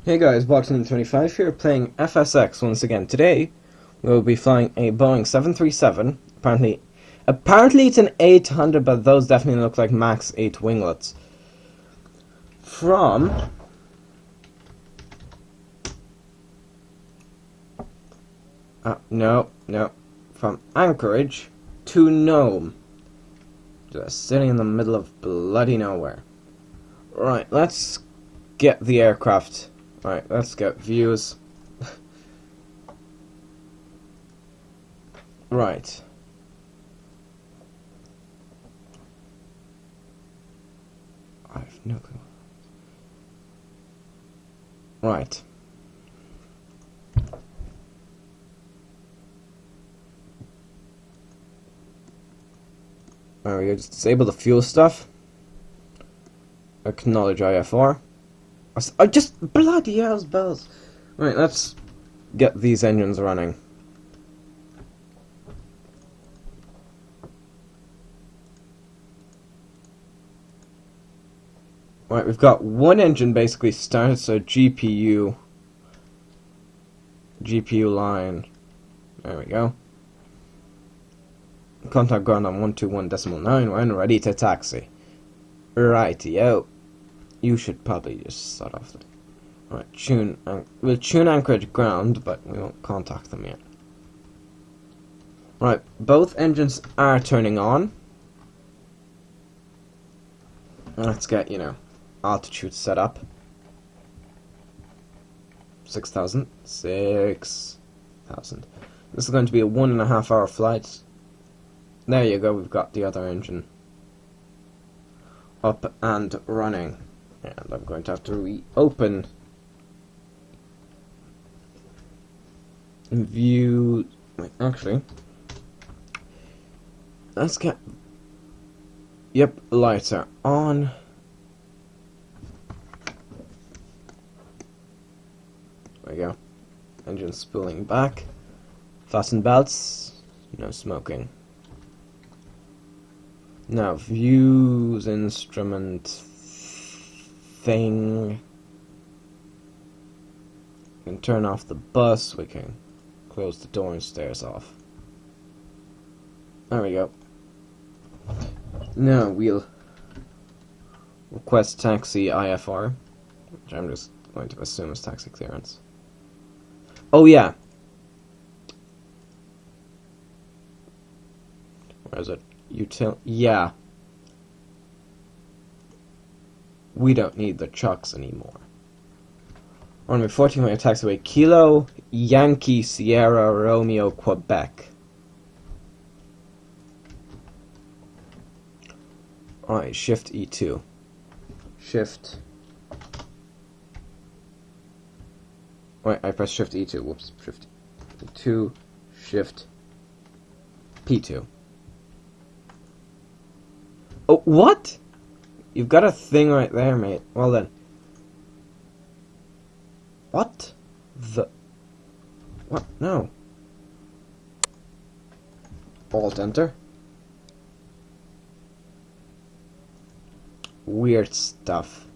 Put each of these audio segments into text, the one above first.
Hey guys, Boxing25 here, playing FSX once again. Today, we'll be flying a Boeing 737. Apparently it's an 800, but those definitely look like max 8 winglets. From from Anchorage to Nome. Just sitting in the middle of bloody nowhere. Right, let's get the aircraft. Right, let's get views. Right. I have no clue. Right. There we go, just disable the fuel stuff. Acknowledge IFR. I just bloody hell's bells. Right, let's get these engines running. Right, we've got one engine basically started, so GPU line. There we go. Contact ground on 121.9 when ready to taxi. Rightio. You should probably just start off the... Right, we'll tune Anchorage ground, but we won't contact them yet. Right, both engines are turning on. Let's get, altitude set up. 6,000. 6,000. This is going to be a 1.5 hour flight. There you go, we've got the other engine up and running. And I'm going to have to reopen view. Wait, actually, let's get. Yep, lights are on. There we go. Engine spooling back. Fasten belts. No smoking. Now, views, instrument, thing. We can turn off the bus, we can close the door and stairs off. There we go. Now, we'll request taxi IFR, which I'm just going to assume is taxi clearance. Oh yeah. Where is it? Yeah. We don't need the trucks anymore. Runway 14, we have taxiway Kilo, Yankee, Sierra, Romeo, Quebec. Alright, shift E2. Shift. Wait, I pressed shift E2. Whoops. Shift E2. Shift P2. Oh, what? You've got a thing right there, mate. Well then. What? What? No. Alt enter. Weird stuff.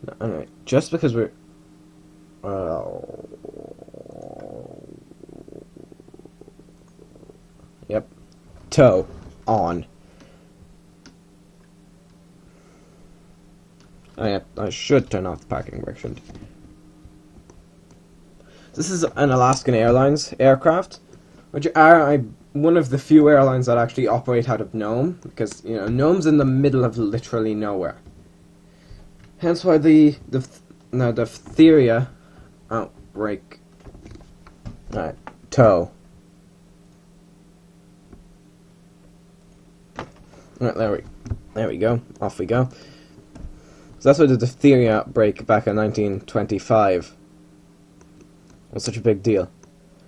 No, anyway, just because we're... Yep. Tow. On. I should turn off the parking brake, shouldn't I? This is an Alaskan Airlines aircraft, which are one of the few airlines that actually operate out of Nome, because, Nome's in the middle of literally nowhere. Hence why the diphtheria outbreak. Alright, tow. Alright, there we go. Off we go. So that's why the diphtheria outbreak back in 1925 was such a big deal.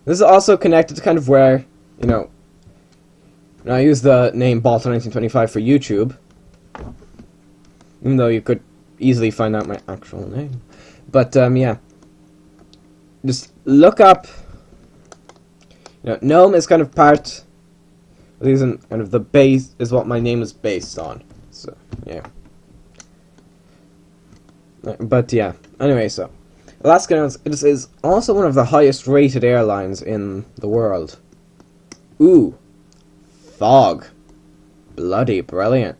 This is also connected to kind of where, I use the name Balta 1925 for YouTube, even though you could easily find out my actual name. But, yeah. Just look up, Nome is kind of part, kind of the base, is what my name is based on. So, yeah. But yeah, Anyway, so Alaska Airlines is also one of the highest rated airlines in the world. Ooh, fog. Bloody brilliant.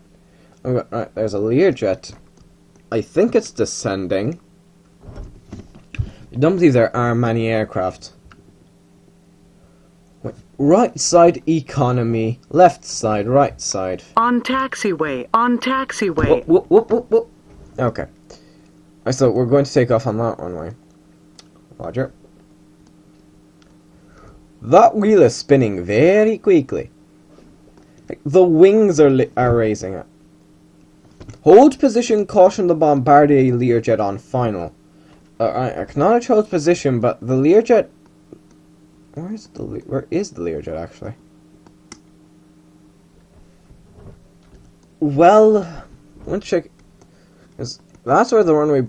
Right, there's a Learjet. I think it's descending. I don't believe there are many aircraft. Wait, right side economy, left side, right side. On taxiway, on taxiway. Whoop, whoop, whoop, whoop. Okay. So we're going to take off on that runway. Roger. That wheel is spinning very quickly. The wings are raising it. Hold position, caution the Bombardier Learjet on final. I acknowledge hold position, but the Learjet... Where is the Learjet, actually? Well, I want to check... That's where the runway...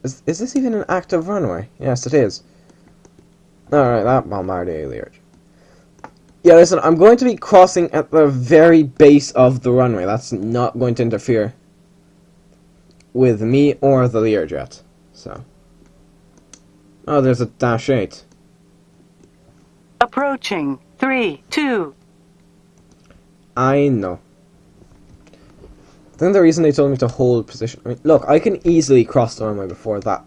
Is this even an active runway? Yes, it is. Alright, that Bombardier Learjet. Yeah, listen, I'm going to be crossing at the very base of the runway. That's not going to interfere with me or the Learjet. So. Oh, there's a Dash 8. Approaching. 3, 2. I know. I think the reason they told me to hold position... I mean, look, I can easily cross the runway before that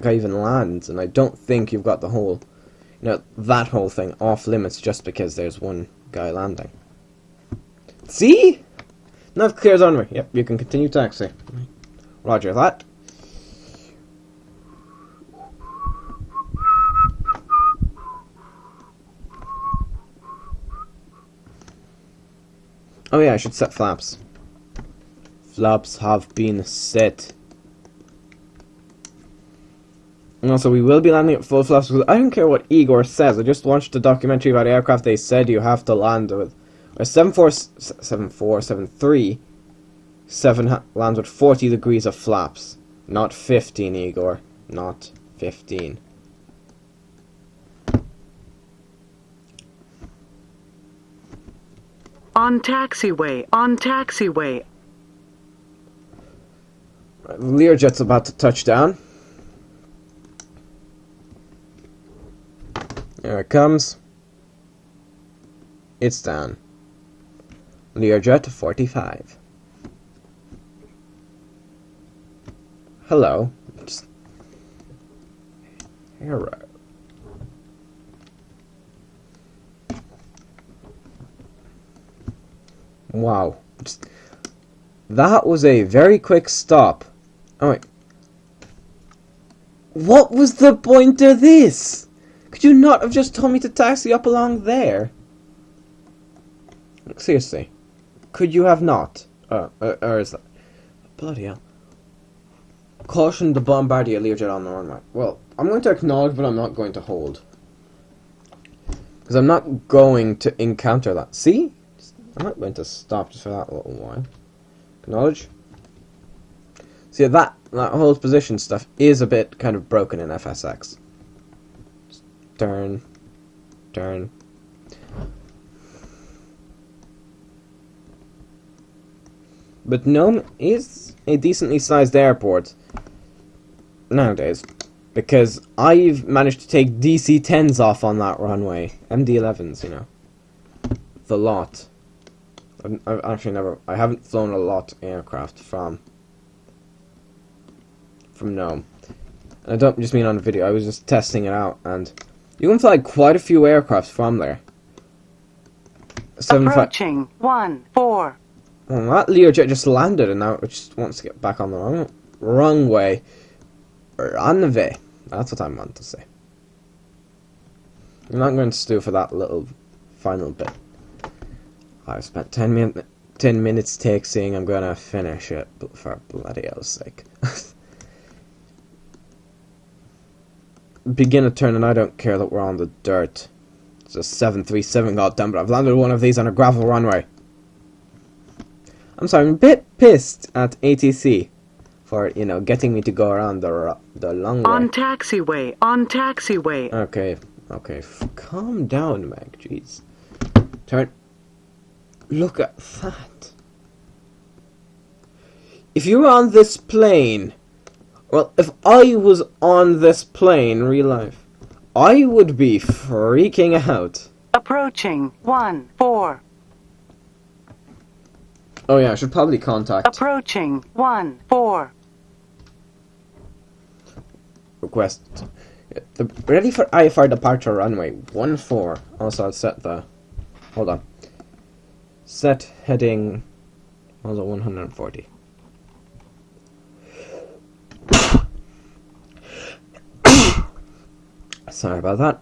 guy even lands, and I don't think you've got the whole... that whole thing off limits just because there's one guy landing. See? Now I've cleared the runway. Yep, you can continue taxi. Roger that. Oh yeah, I should set flaps. Flaps have been set. And also, we will be landing at full flaps. I don't care what Igor says. I just watched a documentary about aircraft. They said you have to land with a 737 lands with 40 degrees of flaps. Not 15, Igor. Not 15. On taxiway, on taxiway. Right, the Learjet's about to touch down. There it comes. It's down. Learjet 45. Hello. Here. Wow. That was a very quick stop. Oh wait. What was the point of this? Could you not have just told me to taxi up along there? Seriously. Could you have not? Or is that... Bloody hell. Caution the Bombardier Learjet on the runway. Well, I'm going to acknowledge, but I'm not going to hold. Because I'm not going to encounter that. See? I'm not going to stop just for that little while. Acknowledge. See, that hold position stuff is a bit kind of broken in FSX. Just turn. Turn. But Nome is a decently sized airport nowadays. Because I've managed to take DC-10s off on that runway. MD-11s, you know. The lot. I've actually I haven't flown a lot aircraft from Nome. And I don't just mean on video, I was just testing it out, and you can fly quite a few aircraft from there. Approaching 1, 4. Well, that Learjet just landed, and now it just wants to get back on the runway. Runway. That's what I meant to say. I'm not going to stew for that little final bit. I've spent 10 minutes taxiing. I'm gonna finish it, but for bloody hell's sake. Begin a turn, and I don't care that we're on the dirt. It's a 737, goddamn, but I've landed one of these on a gravel runway. I'm sorry, I'm a bit pissed at ATC for, you know, getting me to go around the long way. On taxiway, on taxiway. Okay, calm down, Meg, jeez. Turn. Look at that. if you were on this plane, well, if I was on this plane, real life, I would be freaking out. Approaching 1-4. Oh yeah, I should probably contact Approaching 1-4. request ready for IFR departure runway 14. Also, I'll set the hold on. Set heading also 140. Sorry about that.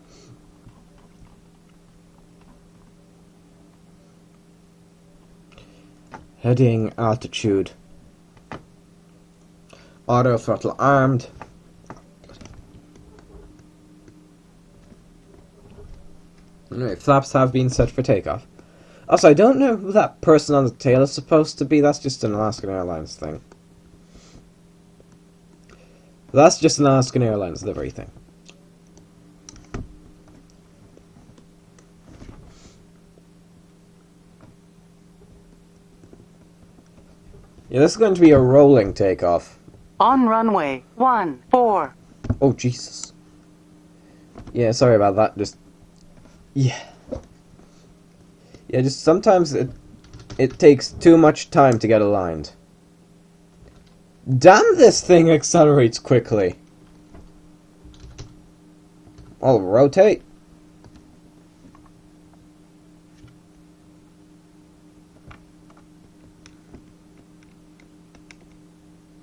Heading altitude. Auto throttle armed. Anyway, flaps have been set for takeoff. Also, I don't know who that person on the tail is supposed to be. That's just an Alaskan Airlines thing. That's just an Alaskan Airlines livery thing. Yeah, this is going to be a rolling takeoff. On runway 14. Oh, Jesus. Yeah, sorry about that. Just... Yeah. Yeah, just sometimes it takes too much time to get aligned. Damn, this thing accelerates quickly. I'll rotate.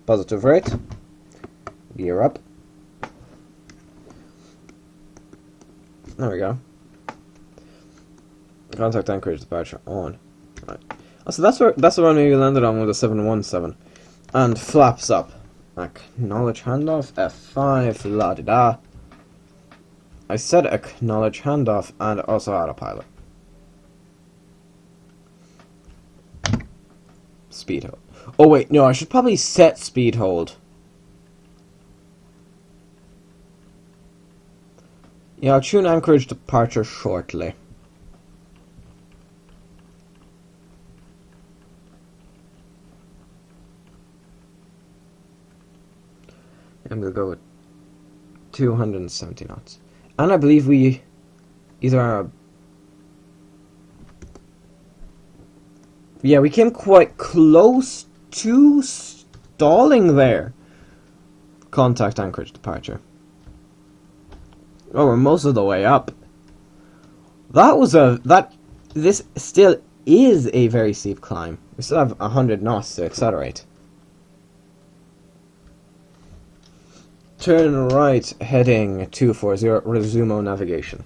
Positive rate. Gear up. There we go. Contact Anchorage departure on. Right. So that's the runway we landed on with a 717. And flaps up. Acknowledge handoff. F5. La di da. I said acknowledge handoff and also autopilot. Speed hold. Oh wait, no, I should probably set speed hold. Yeah, I'll tune Anchorage departure shortly. I'm gonna go with 270 knots. And I believe we either are... Yeah, we came quite close to stalling there. Contact Anchorage departure. Oh, we're most of the way up. This still is a very steep climb. We still have 100 knots to accelerate. Turn right, heading 240, resumo navigation.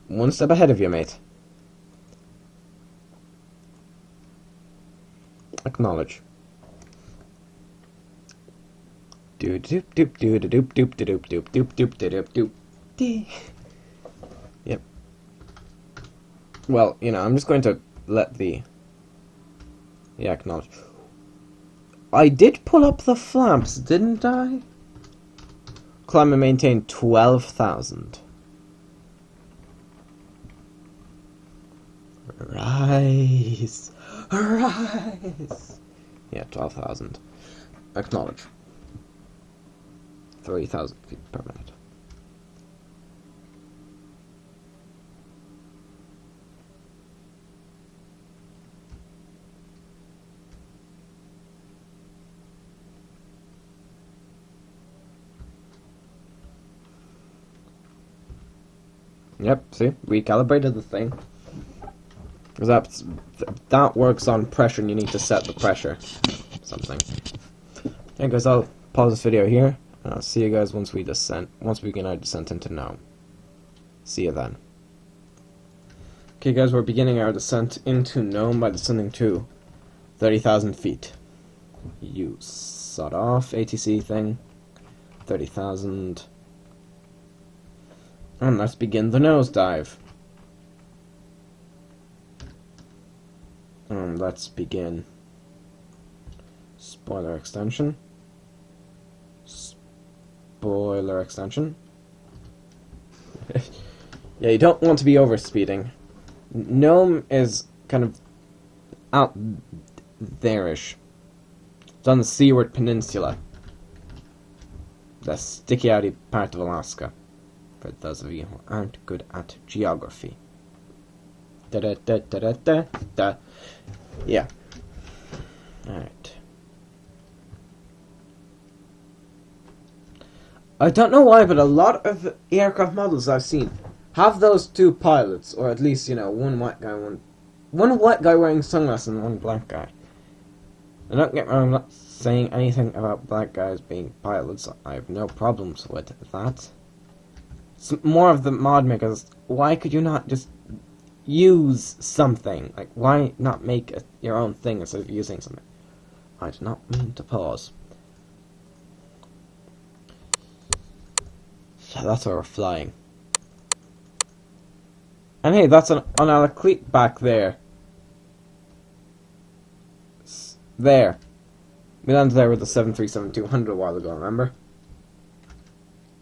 One step ahead of you, mate. Acknowledge. Doop doop doop doop doop doop doop doop doop doop doop doop. Yep. Well, you know, I'm just going to let the... Yeah, acknowledge. I did pull up the flaps, didn't I? Climb and maintain 12,000. Rise. Rise. Yeah, 12,000. Acknowledge. 3,000 feet per minute. Yep, see? Recalibrated the thing. That works on pressure and you need to set the pressure. Something. Okay guys, I'll pause this video here. And I'll see you guys once we begin our descent into Nome. See you then. Okay guys, we're beginning our descent into Nome by descending to 30,000 feet. You sawed off ATC thing. 30,000. And let's begin the nosedive. And let's begin. Spoiler extension. Spoiler extension. Yeah, you don't want to be overspeeding. Nome is kind of out there-ish. It's on the Seaward Peninsula. The sticky outy part of Alaska. For those of you who aren't good at geography. Da da da da da da da. Yeah. Alright. I don't know why, but a lot of aircraft models I've seen have those two pilots, or at least, you know, one white guy wearing sunglasses and one black guy. And don't get me wrong, I'm not saying anything about black guys being pilots. I have no problems with that. It's more of the mod makers. Why could you not just use something? Like, why not make your own thing instead of using something? I did not mean to pause. Yeah, that's where we're flying. And hey, that's on our cleat back there. There. We landed there with the 737-200 a while ago, remember?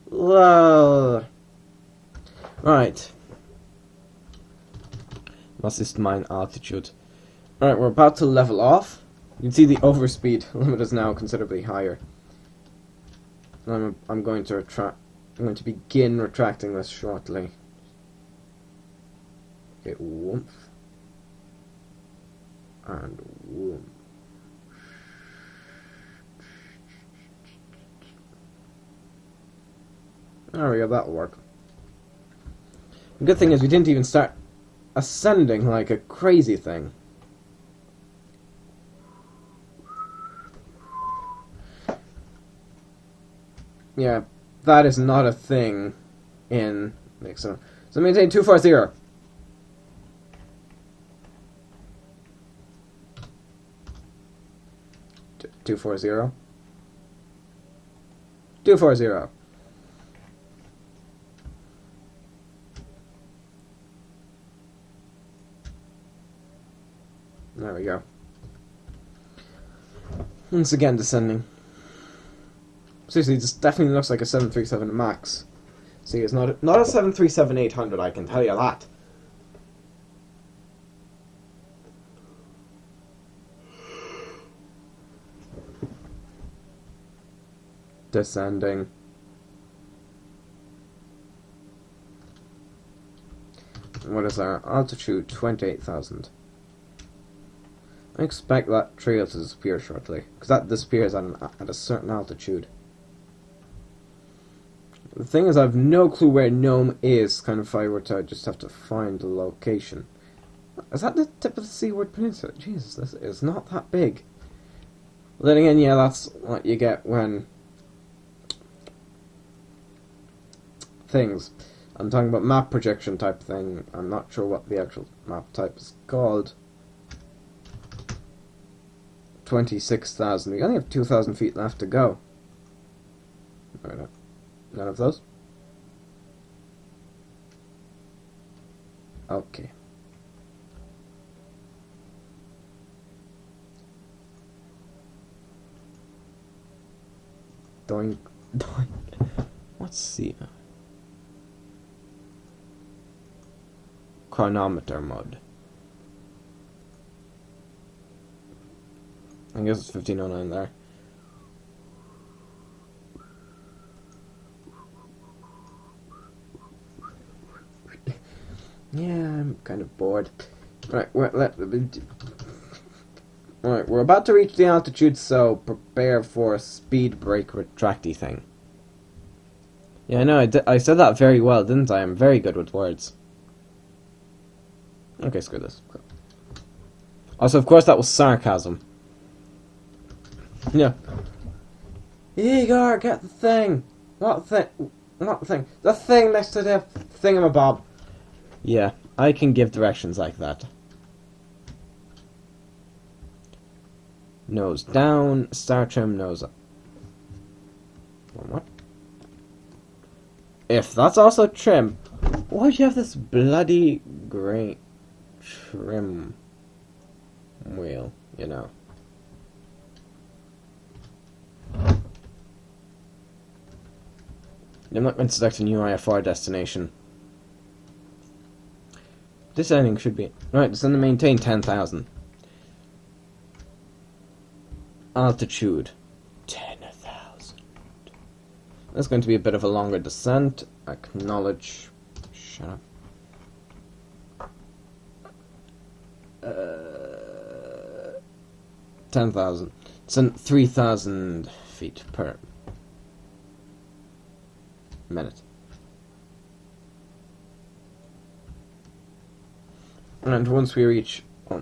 Whoa. Right. Must just mine altitude. Alright, we're about to level off. You can see the overspeed limit is now considerably higher. I'm going to begin retracting this shortly. Okay, whoomph. And whoomp. There we go, that'll work. The good thing is we didn't even start ascending like a crazy thing. Yeah, that is not a thing in Nixon. So maintain 240. T 240. 240. There we go. Once again descending. Seriously, this definitely looks like a 737 MAX. See, it's not a 737-800, I can tell you that. Descending. What is our altitude? 28,000. I expect that trail to disappear shortly, because that disappears at a certain altitude. The thing is, I have no clue where Nome is, kind of if I were to just have to find the location. Is that the tip of the Seaward Peninsula? Jesus, this is not that big. But then again, yeah, that's what you get when things. I'm talking about map projection type thing. I'm not sure what the actual map type is called. 26,000. We only have 2,000 feet left to go. Alright, none of those? Okay. Doink, doink. Let's see. Chronometer mode. I guess it's 1509 there. Yeah, I'm kind of bored. Right, we're about to reach the altitude, so prepare for a speed brake retracty thing. Yeah, I know, I said that very well, didn't I? I'm very good with words. Okay, screw this. Also, of course, that was sarcasm. Yeah. Igor, get the thing! What thing? What thing? The thing next to the thingamabob. Yeah, I can give directions like that. Nose down, star trim, nose up. What? If that's also trim, why do you have this bloody grey trim wheel, you know? I'm not going to select a new IFR destination. This ending should be... Right, it's going to maintain 10,000. altitude 10,000. That's going to be a bit of a longer descent. Acknowledge. Shut up. 10,000. It's 3,000 feet per minute. And once we reach, I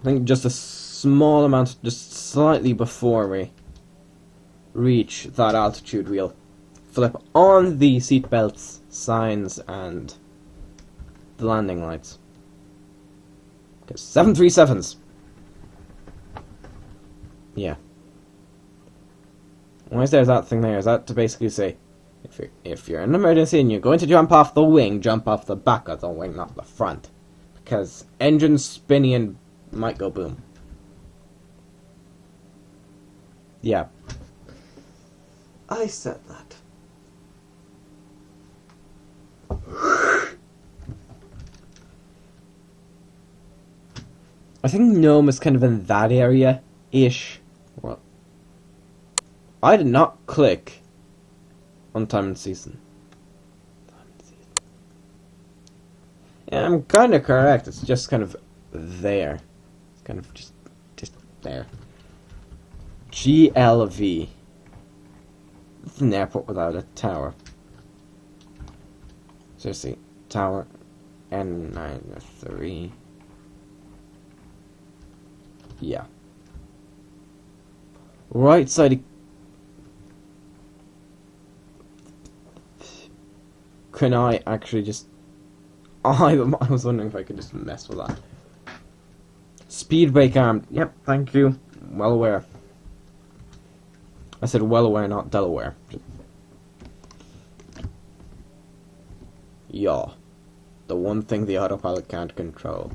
think just a small amount, just slightly before we reach that altitude, we'll flip on the seatbelts, signs, and the landing lights. Because 737s. Yeah. Why is there that thing there? Is that to basically say, if you're in an emergency and you're going to jump off the wing, jump off the back of the wing, not the front. Because engines spinning and might go boom. Yeah. I said that. I think Nome is kind of in that area-ish. Well, I did not click on time and season. Yeah, I'm kind of correct. It's just kind of there. It's kind of just there. GLV. It's an airport without a tower. Seriously, tower N93. Yeah. Right side. Can I actually just... I was wondering if I could just mess with that. Speed brake arm. Yep, thank you. Well aware. I said well aware, not Delaware. Yeah. The one thing the autopilot can't control.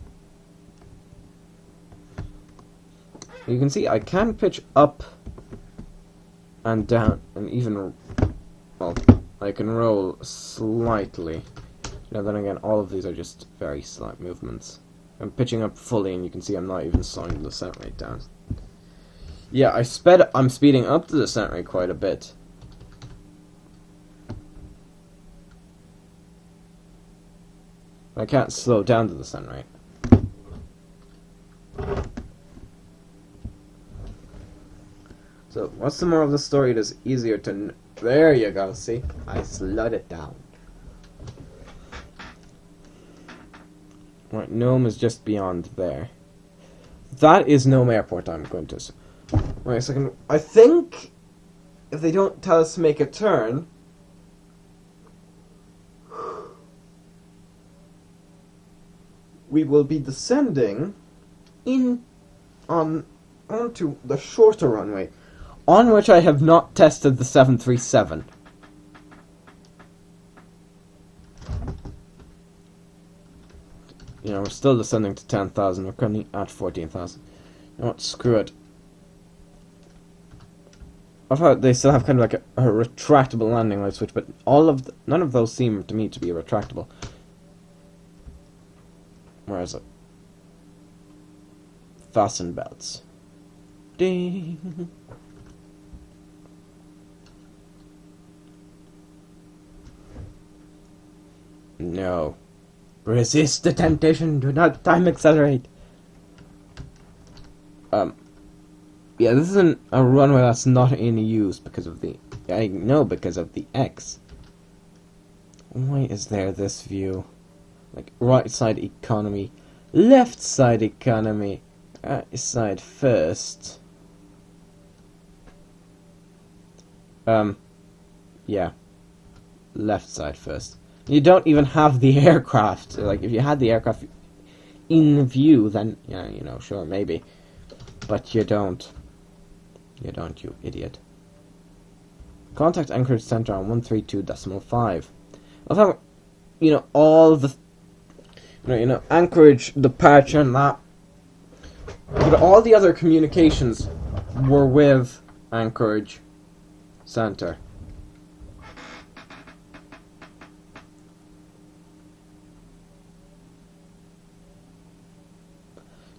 You can see I can pitch up and down and even... Well, I can roll slightly. Now then again, all of these are just very slight movements. I'm pitching up fully and you can see I'm not even slowing the descent rate down. Yeah, I'm speeding up the descent rate quite a bit. I can't slow down the descent rate. So, what's the moral of the story? It is easier to... There you go, see? I slowed it down. Right, Nome is just beyond there. That is Nome Airport, I'm going to... Wait a second. I think if they don't tell us to make a turn... we will be descending onto the shorter runway, on which I have not tested the 737. You know, we're still descending to 10,000. We're currently at 14,000. You know what? Screw it. I've heard they still have kind of like a retractable landing light switch, but none of those seem to me to be retractable. Where is it? Fasten belts. Ding. No. Resist the temptation. Do not time accelerate. Yeah, this isn't a runway that's not in use because of the... I know because of the X. Why is there this view? Like, right side economy, left side economy, right side first. Yeah. Left side first. You don't even have the aircraft. Like, if you had the aircraft in view, then, yeah, you know, sure, maybe. But you don't. You don't, you idiot. Contact Anchorage Center on 132.5. I thought, you know, all the... You know, Anchorage, departure and that. But all the other communications were with Anchorage Center.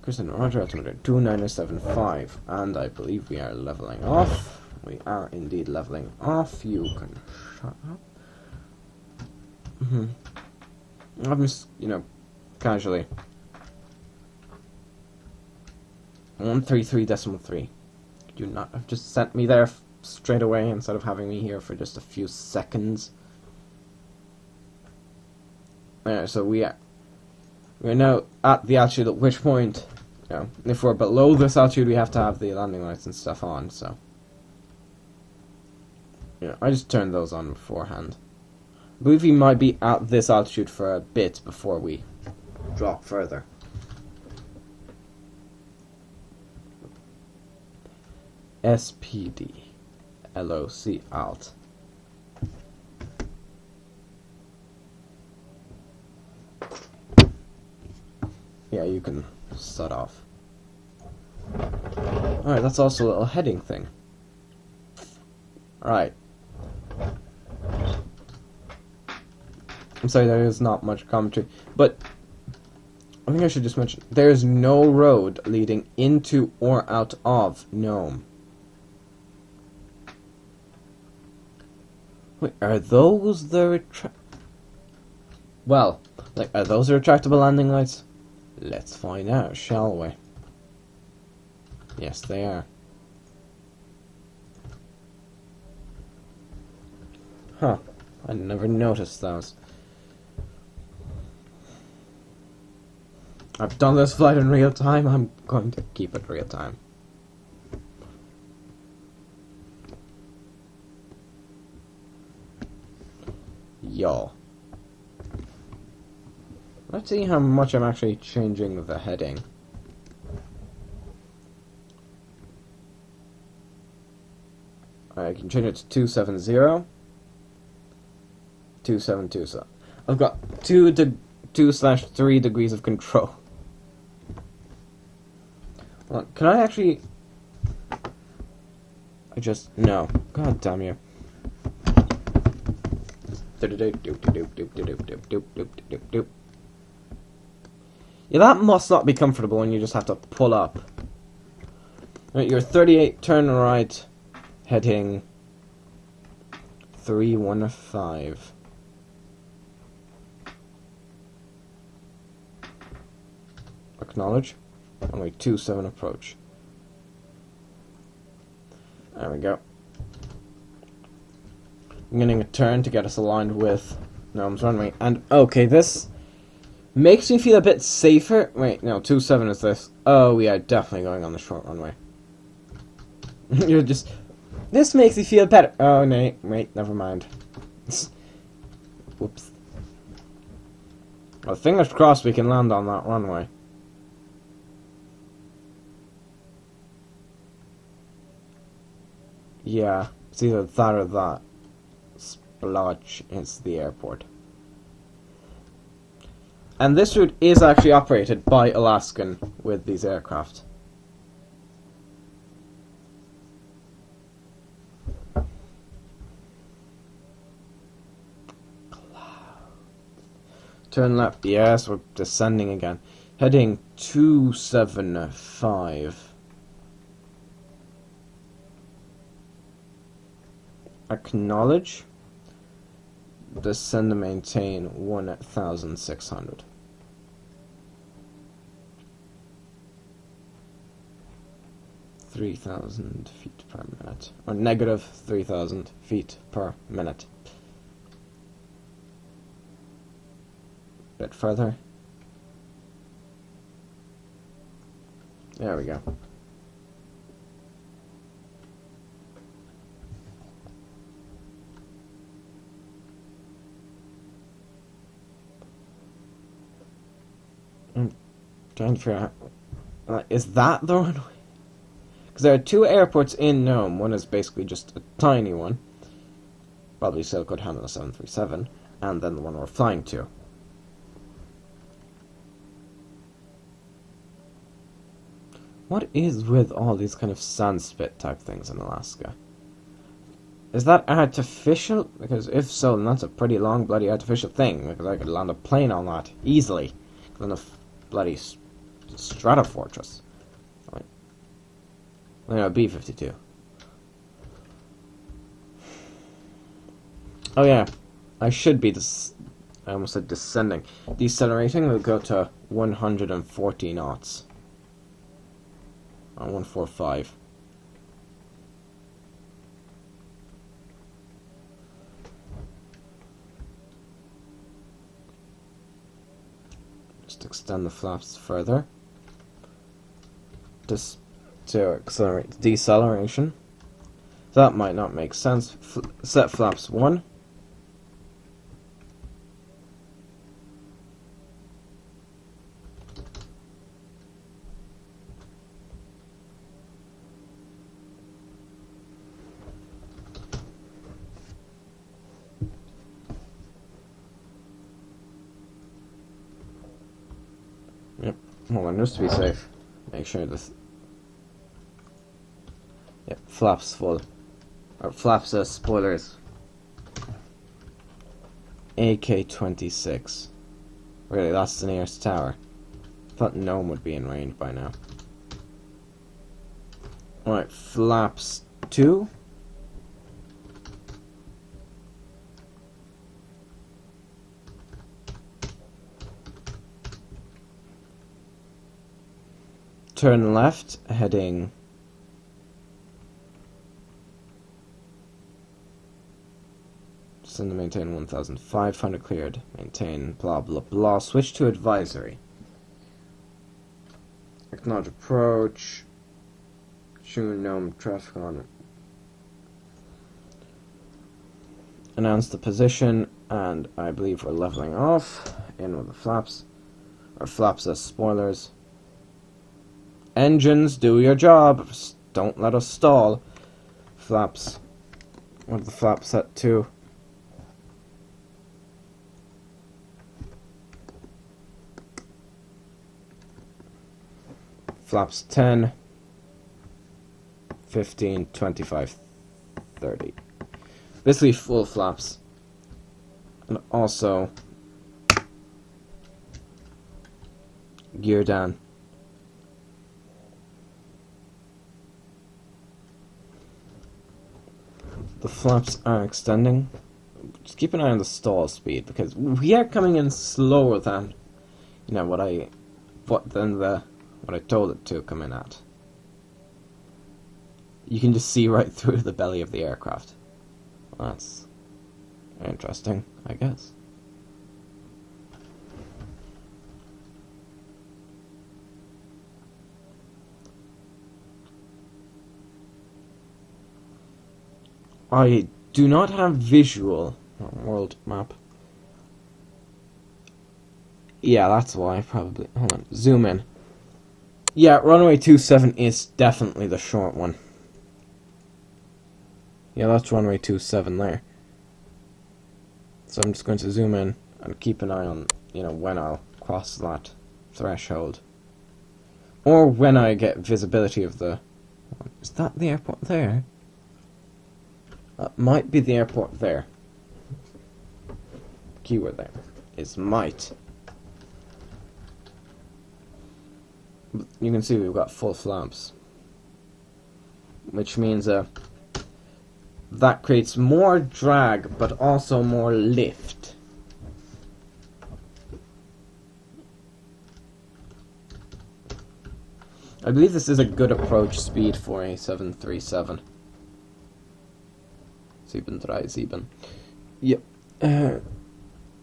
Kristen, Roger, altimeter 29075, and I believe we are leveling off. We are indeed leveling off. You can shut up. I'm just, casually. 133.3. Could you not have just sent me there straight away instead of having me here for just a few seconds? So we're now at the altitude, at which point, if we're below this altitude, we have to have the landing lights and stuff on, so. I just turned those on beforehand. I believe we might be at this altitude for a bit before we drop further. SPD LOC alt. Yeah, you can start off. Alright, that's also a little heading thing. Alright. I'm sorry, there is not much commentary, but I think I should just mention, there is no road leading into or out of Nome. Wait, are those the Well, are those the retractable landing lights? Let's find out, shall we? Yes, they are. Huh, I never noticed those. I've done this flight in real time, I'm going to keep it real time. Yo. Let's see how much I'm actually changing the heading. I can change it to 270. 272, so I've got 2/3 degrees of control. Well, can I actually... No. God damn you. Yeah, that must not be comfortable when you just have to pull up. Right, you're 38, turn right, heading 315. Acknowledge. Only 27 approach. There we go. I'm getting a turn to get us aligned with Nome's runway. And, okay, this makes me feel a bit safer. Wait, no, 27 is this. Oh, we are definitely going on the short runway. You're just... This makes me feel better. Oh, no, wait, never mind. Whoops. Well, fingers crossed we can land on that runway. Yeah, it's either that or that. Splotch is the airport. And this route is actually operated by Alaskan with these aircraft. Turn left. Yes, we're descending again. Heading 275. Acknowledge. Descend and maintain 1,600. (3,000 feet per minute), or negative 3,000 feet per minute. Bit further. There we go. I'm trying to figure out, is that the runway? Because there are two airports in Nome. One is basically just a tiny one, probably still could handle a 737, and then the one we're flying to. What is with all these kind of sand spit type things in Alaska? Is that artificial? Because if so, then that's a pretty long bloody artificial thing, because I could land a plane on that easily. Then the bloody Strata Fortress. Right. No, B-52. Oh yeah, I should be I almost said descending. Decelerating will go to 140 knots. 145. Just extend the flaps further. Just to accelerate deceleration. That might not make sense. Set flaps 1. Yep. Hold on, just to be safe. Make sure this. Yep, flaps full. Or flaps as spoilers. AK-26. Really, that's the nearest tower. Thought Nome would be in range by now. Alright, flaps 2. Turn left, heading send to maintain 1,500 cleared. Maintain blah blah blah. Switch to advisory. Acknowledge approach. Show Nome traffic on it. Announce the position, and I believe we're leveling off. In with the flaps. Or flaps as spoilers. Engines, do your job. Don't let us stall. Flaps. What are the flaps set to? Flaps 10, 15, 25, 30. Basically full flaps. And also gear down. The flaps are extending. Just keep an eye on the stall speed, because we are coming in slower than, you know, what I told it to come in at. You can just see right through the belly of the aircraft. Well, that's interesting, I guess. I do not have visual world map. Yeah, that's why, probably. Hold on, zoom in. Yeah, runway 27 is definitely the short one. Yeah, that's runway 27 there. So I'm just going to zoom in and keep an eye on, you know, when I'll cross that threshold. Or when I get visibility of the... Is that the airport there? That might be the airport there. Keyword there is might. But you can see we've got full flaps. Which means that creates more drag, but also more lift. I believe this is a good approach speed for a 737. 737. Yep. Yeah,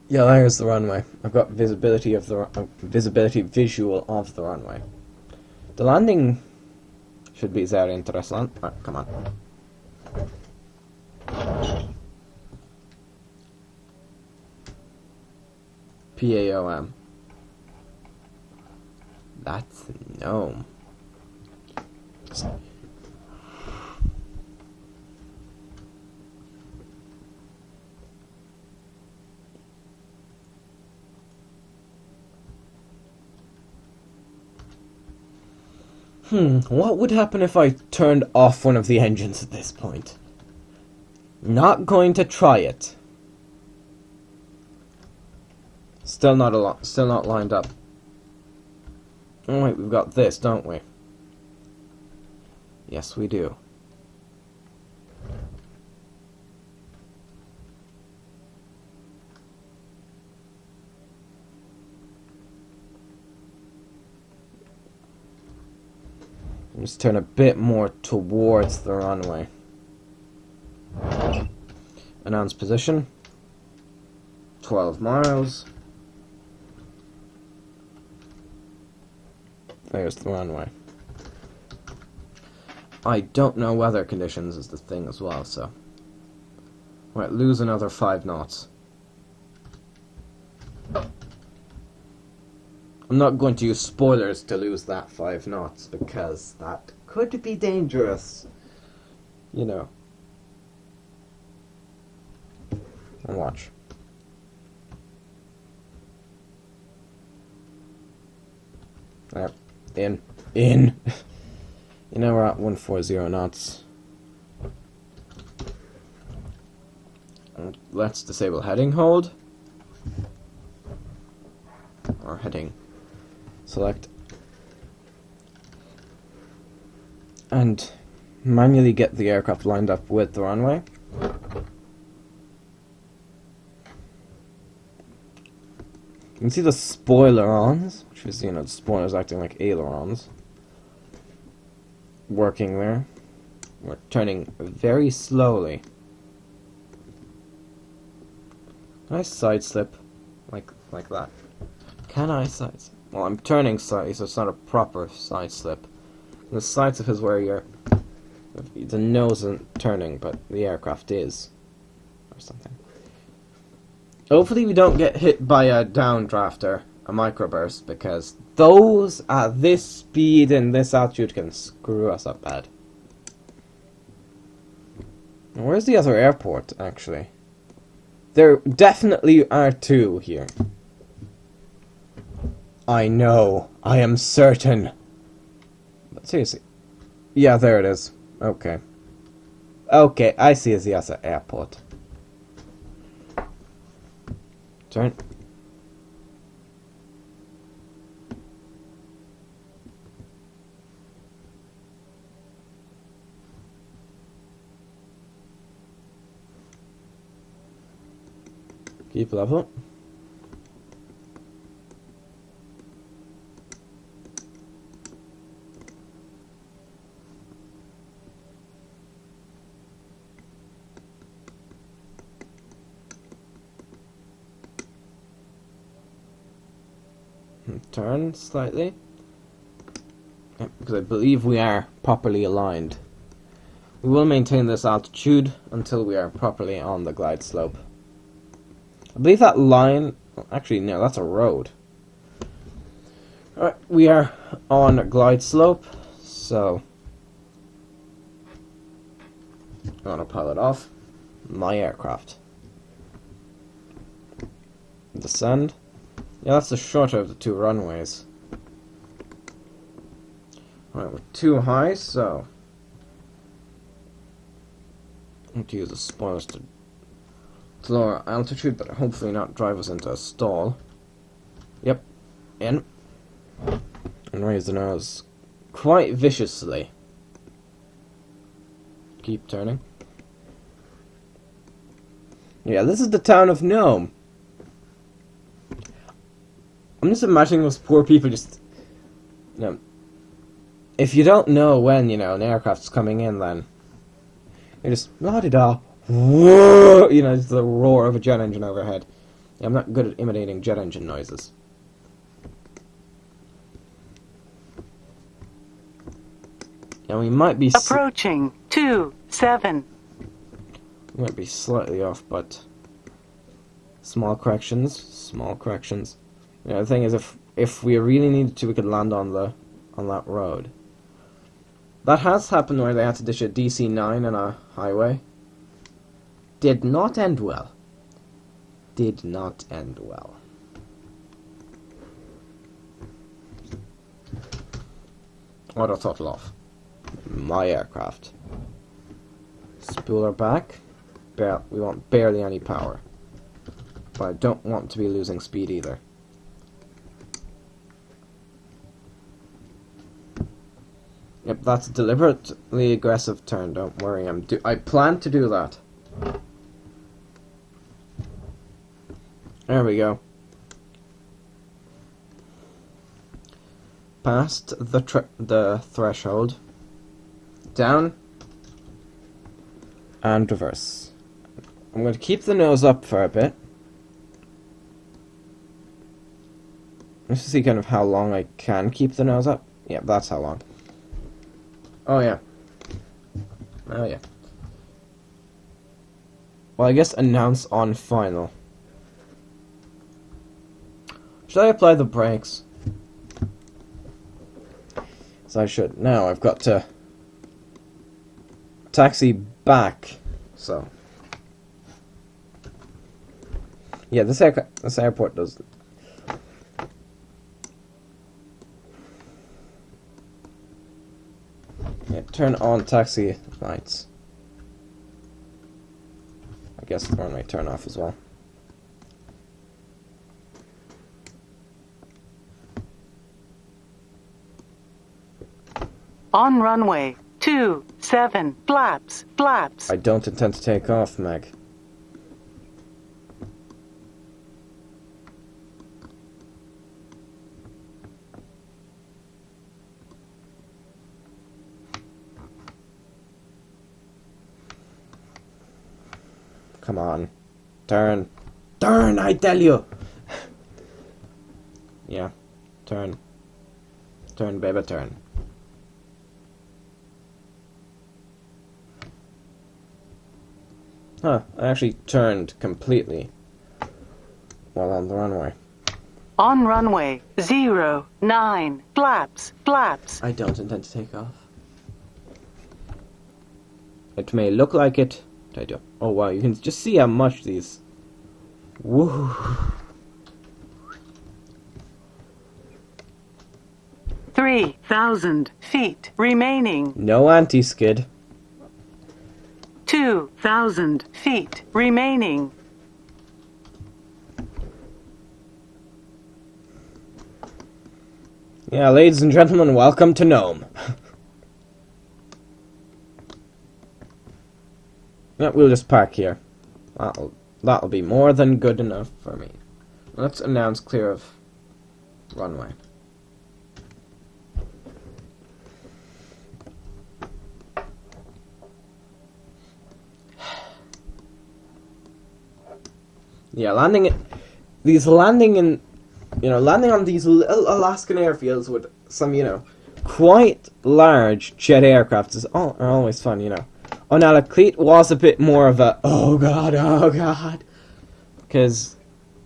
there's the runway. I've got visibility of the visual of the runway. The landing should be very interesting. Oh, come on. PAOM. That's Nome. What would happen if I turned off one of the engines at this point? Not going to try it. Still not lined up. Oh wait, we've got this, don't we? Yes, we do. Let's turn a bit more towards the runway. Announce position. 12 miles. There's the runway. I don't know weather conditions is the thing as well, so... Right, lose another 5 knots. I'm not going to use spoilers to lose that 5 knots, because that could be dangerous. You know. And watch. Yep. In. You know we're at 140 knots. And let's disable heading hold. Or heading. Select. And manually get the aircraft lined up with the runway. You can see the spoilerons, which is, you know, the spoilers acting like ailerons, working there. We're turning very slowly. Can I side slip like that? Can I side slip? Well, I'm turning slightly, so it's not a proper side slip. The side slip is where the nose isn't turning, but the aircraft is, or something. Hopefully we don't get hit by a downdrafter, a microburst, because those at this speed and this altitude can screw us up bad. Where's the other airport, actually? There definitely are 2 here. I know. I am certain. But seriously. Yeah, there it is. Okay. Okay, I see the other airport. Turn. Keep level. Turn slightly. Yep, because I believe we are properly aligned. We will maintain this altitude until we are properly on the glide slope. I believe that line... Actually, no, that's a road. Alright, we are on a glide slope, so... Autopilot off. My aircraft. Descend. Yeah, that's the shorter of the 2 runways. Alright, we're too high, so... I want to use the spoilers to lower altitude, but hopefully not drive us into a stall. Yep. In. And raise the nose quite viciously. Keep turning. Yeah, this is the town of Nome. I'm just imagining those poor people just... You know, if you don't know when, you know, an aircraft's coming in, then... You just... La-di-da. Whoa! You know, just the roar of a jet engine overhead. Yeah, I'm not good at imitating jet engine noises. And we might be... Approaching 27. We might be slightly off, but... Small corrections. Small corrections. You know, the thing is, if we really needed to, we could land on that road. That has happened where they had to dish a DC-9 on a highway. Did not end well. Did not end well. Auto throttle off. My aircraft. Spooler back. We want barely any power. But I don't want to be losing speed either. Yep, that's a deliberately aggressive turn. Don't worry, I plan to do that. There we go. Past the threshold. Down. And reverse. I'm going to keep the nose up for a bit. Just to see kind of how long I can keep the nose up. Yeah, that's how long. Oh yeah. Oh yeah. Well, I guess announce on final. Should I apply the brakes? So I should. Now I've got to taxi back. So yeah, this airport does. Yeah, turn on taxi lights. I guess the runway turn off as well. On runway 27, flaps, flaps. I don't intend to take off, Meg. Come on. Turn. Turn, I tell you! Yeah. Turn. Turn, baby, turn. Huh, I actually turned completely while on the runway. On runway 09, flaps, flaps. I don't intend to take off. It may look like it, but I don't. Oh wow, you can just see how much these... Woo! 3,000 feet remaining. No anti-skid. 2,000 feet remaining. Yeah, ladies and gentlemen, welcome to Nome. Yeah, we'll just park here. That'll be more than good enough for me. Let's announce clear of runway. Yeah, landing on these little Alaskan airfields with some, quite large jet aircrafts are always fun, Oh, now Alaclete was a bit more of a, oh god, because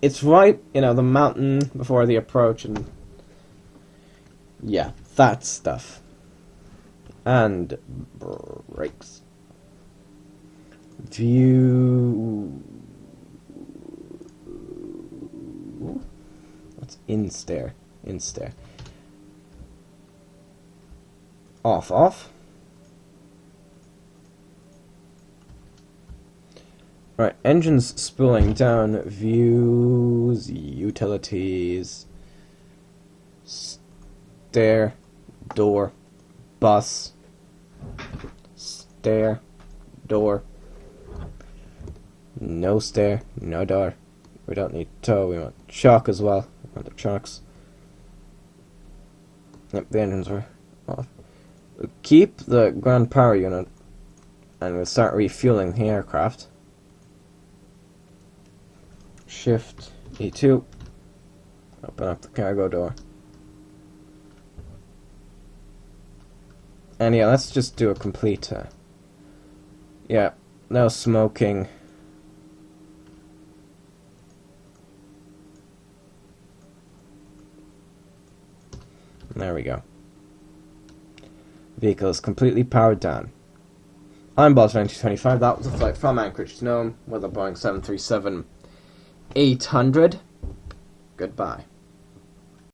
it's right, the mountain before the approach, and yeah, that stuff. And brakes. View. What's in-stare? In-stare. Off. Right, engines spooling down, views, utilities, stair, door, bus, stair, door, no stair, no door. We don't need tow, we want shock as well. We want the shocks. Yep, the engines were off. We'll keep the ground power unit and we'll start refueling the aircraft. Shift E2. Open up the cargo door. And yeah, let's just do a complete yeah, no smoking. There we go. Vehicle is completely powered down. I'm Boss1925. That was a flight from Anchorage to Nome with a Boeing 737-800. Goodbye.